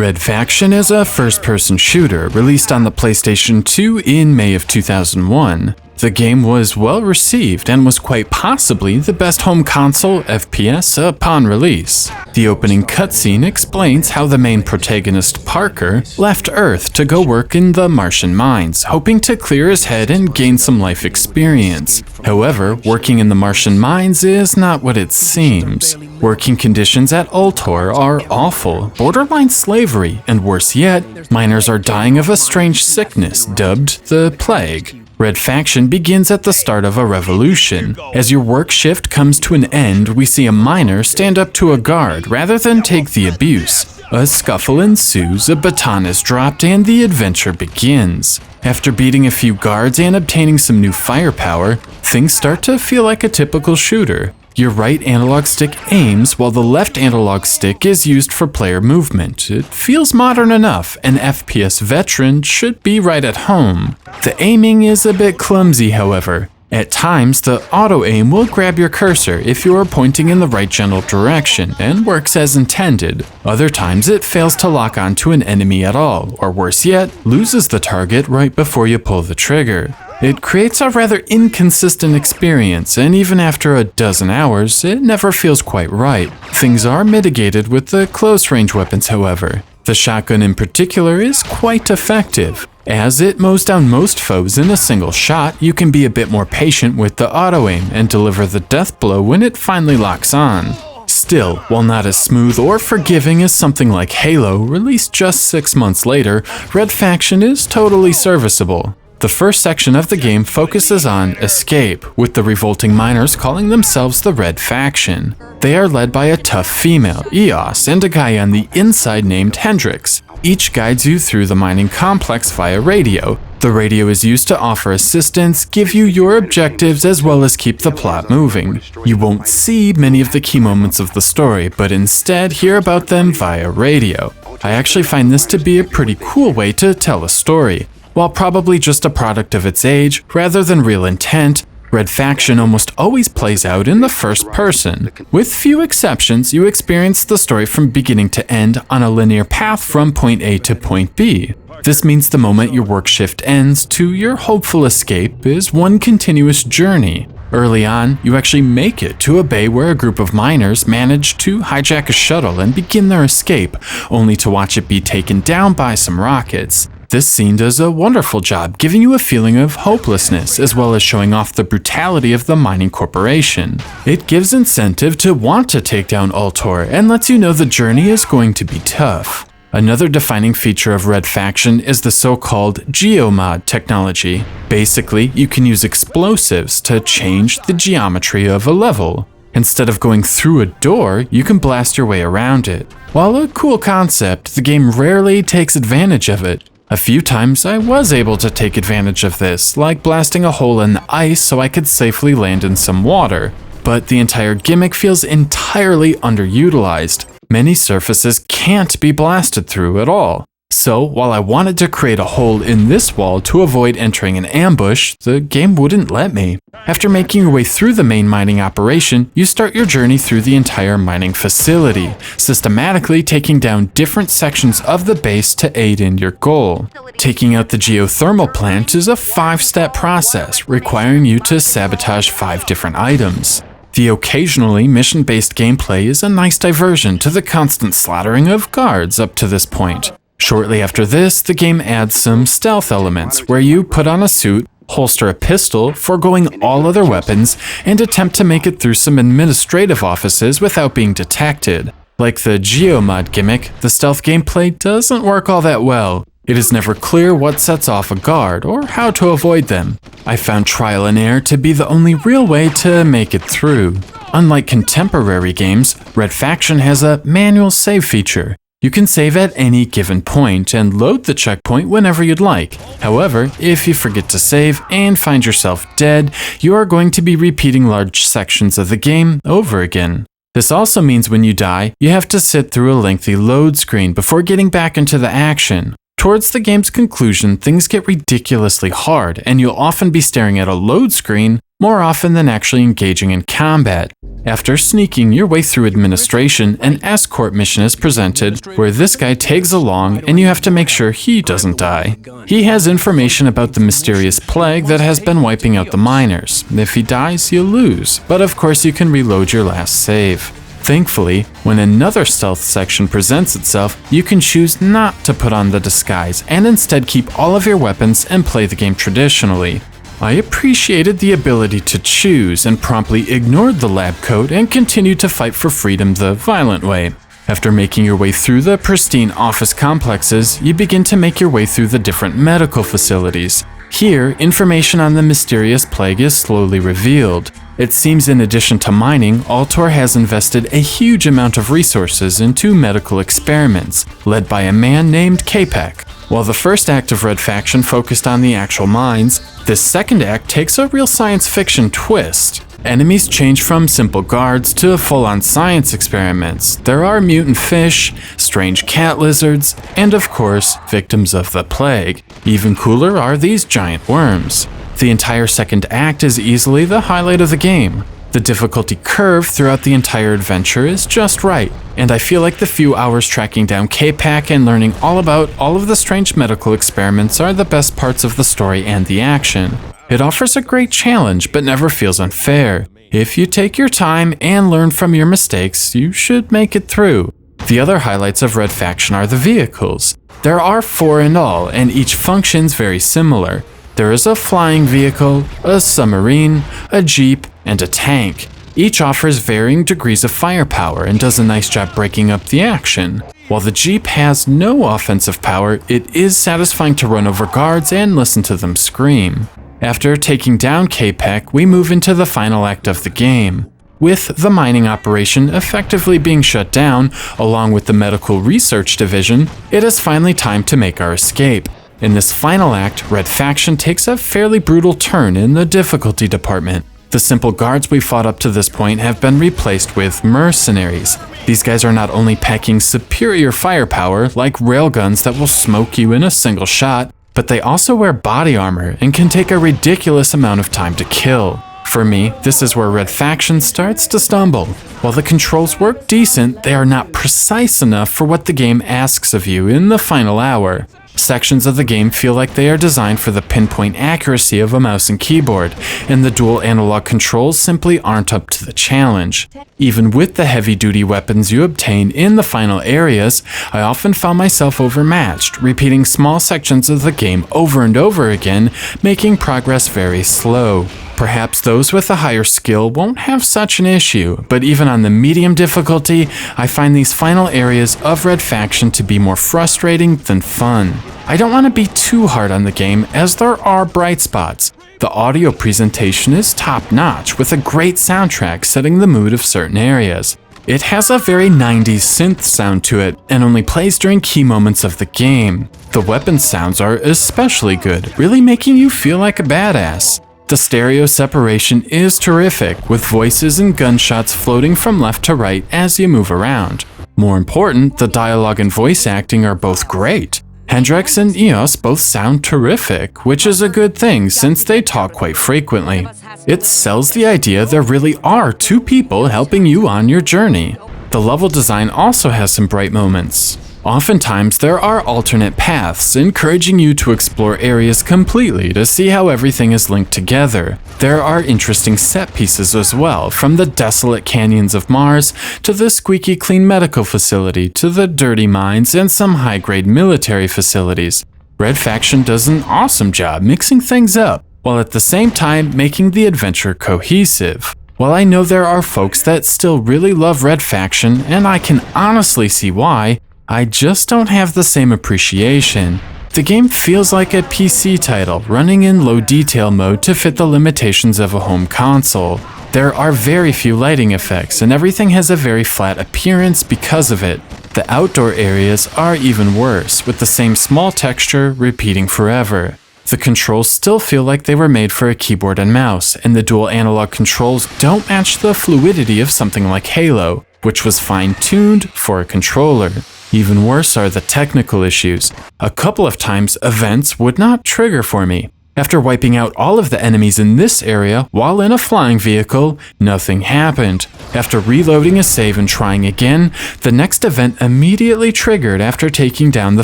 Red Faction is a first-person shooter released on the PlayStation 2 in May of 2001. The game was well received and was quite possibly the best home console FPS upon release. The opening cutscene explains how the main protagonist, Parker, left Earth to go work in the Martian mines, hoping to clear his head and gain some life experience. However, working in the Martian mines is not what it seems. Working conditions at Ultor are awful, borderline slavery, and worse yet, miners are dying of a strange sickness dubbed the Plague. Red Faction begins at the start of a revolution. As your work shift comes to an end, we see a miner stand up to a guard rather than take the abuse. A scuffle ensues, a baton is dropped, and the adventure begins. After beating a few guards and obtaining some new firepower, things start to feel like a typical shooter. Your right analog stick aims while the left analog stick is used for player movement. It feels modern enough, an FPS veteran should be right at home. The aiming is a bit clumsy, however. At times, the auto-aim will grab your cursor if you are pointing in the right general direction and works as intended. Other times, it fails to lock onto an enemy at all, or worse yet, loses the target right before you pull the trigger. It creates a rather inconsistent experience, and even after a dozen hours, it never feels quite right. Things are mitigated with the close-range weapons, however. The shotgun in particular is quite effective. As it mows down most foes in a single shot, you can be a bit more patient with the auto-aim and deliver the death blow when it finally locks on. Still, while not as smooth or forgiving as something like Halo, released just 6 months later, Red Faction is totally serviceable. The first section of the game focuses on escape, with the revolting miners calling themselves the Red Faction. They are led by a tough female, Eos, and a guy on the inside named Hendrix. Each guides you through the mining complex via radio. The radio is used to offer assistance, give you your objectives, as well as keep the plot moving. You won't see many of the key moments of the story, but instead hear about them via radio. I actually find this to be a pretty cool way to tell a story. While probably just a product of its age, rather than real intent, Red Faction almost always plays out in the first person. With few exceptions, you experience the story from beginning to end on a linear path from point A to point B. This means the moment your work shift ends to your hopeful escape is one continuous journey. Early on, you actually make it to a bay where a group of miners manage to hijack a shuttle and begin their escape, only to watch it be taken down by some rockets. This scene does a wonderful job giving you a feeling of hopelessness as well as showing off the brutality of the mining corporation. It gives incentive to want to take down Ultor and lets you know the journey is going to be tough. Another defining feature of Red Faction is the so-called geomod technology. Basically, you can use explosives to change the geometry of a level. Instead of going through a door, you can blast your way around it. While a cool concept, the game rarely takes advantage of it. A few times I was able to take advantage of this, like blasting a hole in the ice so I could safely land in some water. But the entire gimmick feels entirely underutilized. Many surfaces can't be blasted through at all. So, while I wanted to create a hole in this wall to avoid entering an ambush, the game wouldn't let me. After making your way through the main mining operation, you start your journey through the entire mining facility, systematically taking down different sections of the base to aid in your goal. Taking out the geothermal plant is a 5-step process, requiring you to sabotage 5 different items. The occasionally mission-based gameplay is a nice diversion to the constant slaughtering of guards up to this point. Shortly after this, the game adds some stealth elements where you put on a suit, holster a pistol, foregoing all other weapons, and attempt to make it through some administrative offices without being detected. Like the geomod gimmick, the stealth gameplay doesn't work all that well. It is never clear what sets off a guard or how to avoid them. I found trial and error to be the only real way to make it through. Unlike contemporary games, Red Faction has a manual save feature. You can save at any given point and load the checkpoint whenever you'd like. However, if you forget to save and find yourself dead, you are going to be repeating large sections of the game over again. This also means when you die, you have to sit through a lengthy load screen before getting back into the action. Towards the game's conclusion, things get ridiculously hard, and you'll often be staring at a load screen more often than actually engaging in combat. After sneaking your way through administration, an escort mission is presented where this guy tags along and you have to make sure he doesn't die. He has information about the mysterious plague that has been wiping out the miners. If he dies, you lose, but of course you can reload your last save. Thankfully, when another stealth section presents itself, you can choose not to put on the disguise and instead keep all of your weapons and play the game traditionally. I appreciated the ability to choose and promptly ignored the lab coat and continued to fight for freedom the violent way. After making your way through the pristine office complexes, you begin to make your way through the different medical facilities. Here, information on the mysterious plague is slowly revealed. It seems in addition to mining, Altor has invested a huge amount of resources into medical experiments, led by a man named Capek. While the first act of Red Faction focused on the actual mines, this second act takes a real science fiction twist. Enemies change from simple guards to full-on science experiments. There are mutant fish, strange cat lizards, and of course, victims of the plague. Even cooler are these giant worms. The entire second act is easily the highlight of the game. The difficulty curve throughout the entire adventure is just right, and I feel like the few hours tracking down K-Pack and learning all about all of the strange medical experiments are the best parts of the story and the action. It offers a great challenge, but never feels unfair. If you take your time and learn from your mistakes, you should make it through. The other highlights of Red Faction are the vehicles. There are 4 in all, and each functions very similar. There is a flying vehicle, a submarine, a jeep, and a tank. Each offers varying degrees of firepower and does a nice job breaking up the action. While the jeep has no offensive power, it is satisfying to run over guards and listen to them scream. After taking down K-Pack, we move into the final act of the game. With the mining operation effectively being shut down, along with the medical research division, it is finally time to make our escape. In this final act, Red Faction takes a fairly brutal turn in the difficulty department. The simple guards we fought up to this point have been replaced with mercenaries. These guys are not only packing superior firepower, like railguns that will smoke you in a single shot, but they also wear body armor and can take a ridiculous amount of time to kill. For me, this is where Red Faction starts to stumble. While the controls work decent, they are not precise enough for what the game asks of you in the final hour. Sections of the game feel like they are designed for the pinpoint accuracy of a mouse and keyboard, and the dual analog controls simply aren't up to the challenge. Even with the heavy-duty weapons you obtain in the final areas, I often found myself overmatched, repeating small sections of the game over and over again, making progress very slow. Perhaps those with a higher skill won't have such an issue, but even on the medium difficulty, I find these final areas of Red Faction to be more frustrating than fun. I don't want to be too hard on the game, as there are bright spots. The audio presentation is top-notch, with a great soundtrack setting the mood of certain areas. It has a very 90s synth sound to it, and only plays during key moments of the game. The weapon sounds are especially good, really making you feel like a badass. The stereo separation is terrific, with voices and gunshots floating from left to right as you move around. More important, the dialogue and voice acting are both great. Hendrix and Eos both sound terrific, which is a good thing since they talk quite frequently. It sells the idea there really are 2 people helping you on your journey. The level design also has some bright moments. Oftentimes, there are alternate paths, encouraging you to explore areas completely to see how everything is linked together. There are interesting set pieces as well, from the desolate canyons of Mars, to the squeaky clean medical facility, to the dirty mines and some high-grade military facilities. Red Faction does an awesome job mixing things up, while at the same time making the adventure cohesive. While I know there are folks that still really love Red Faction, and I can honestly see why, I just don't have the same appreciation. The game feels like a PC title, running in low detail mode to fit the limitations of a home console. There are very few lighting effects, and everything has a very flat appearance because of it. The outdoor areas are even worse, with the same small texture repeating forever. The controls still feel like they were made for a keyboard and mouse, and the dual analog controls don't match the fluidity of something like Halo, which was fine-tuned for a controller. Even worse are the technical issues. A couple of times, events would not trigger for me. After wiping out all of the enemies in this area while in a flying vehicle, nothing happened. After reloading a save and trying again, the next event immediately triggered after taking down the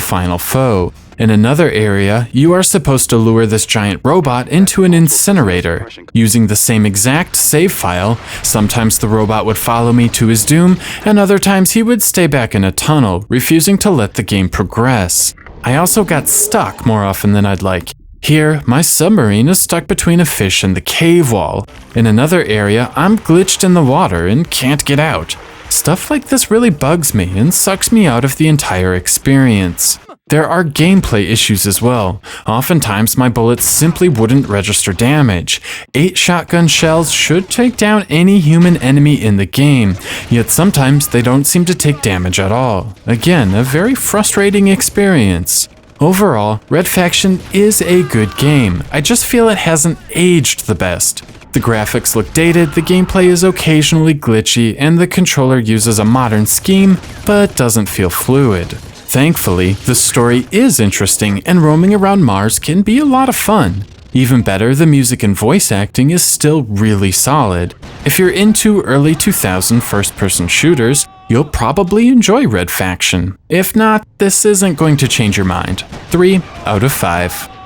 final foe. In another area, you are supposed to lure this giant robot into an incinerator. Using the same exact save file, sometimes the robot would follow me to his doom, and other times he would stay back in a tunnel, refusing to let the game progress. I also got stuck more often than I'd like. Here, my submarine is stuck between a fish and the cave wall. In another area, I'm glitched in the water and can't get out. Stuff like this really bugs me and sucks me out of the entire experience. There are gameplay issues as well. Oftentimes, my bullets simply wouldn't register damage. 8 shotgun shells should take down any human enemy in the game, yet sometimes they don't seem to take damage at all. Again, a very frustrating experience. Overall, Red Faction is a good game. I just feel it hasn't aged the best. The graphics look dated, the gameplay is occasionally glitchy, and the controller uses a modern scheme, but doesn't feel fluid. Thankfully, the story is interesting, and roaming around Mars can be a lot of fun. Even better, the music and voice acting is still really solid. If you're into early 2000 first-person shooters, you'll probably enjoy Red Faction. If not, this isn't going to change your mind. 3 out of 5.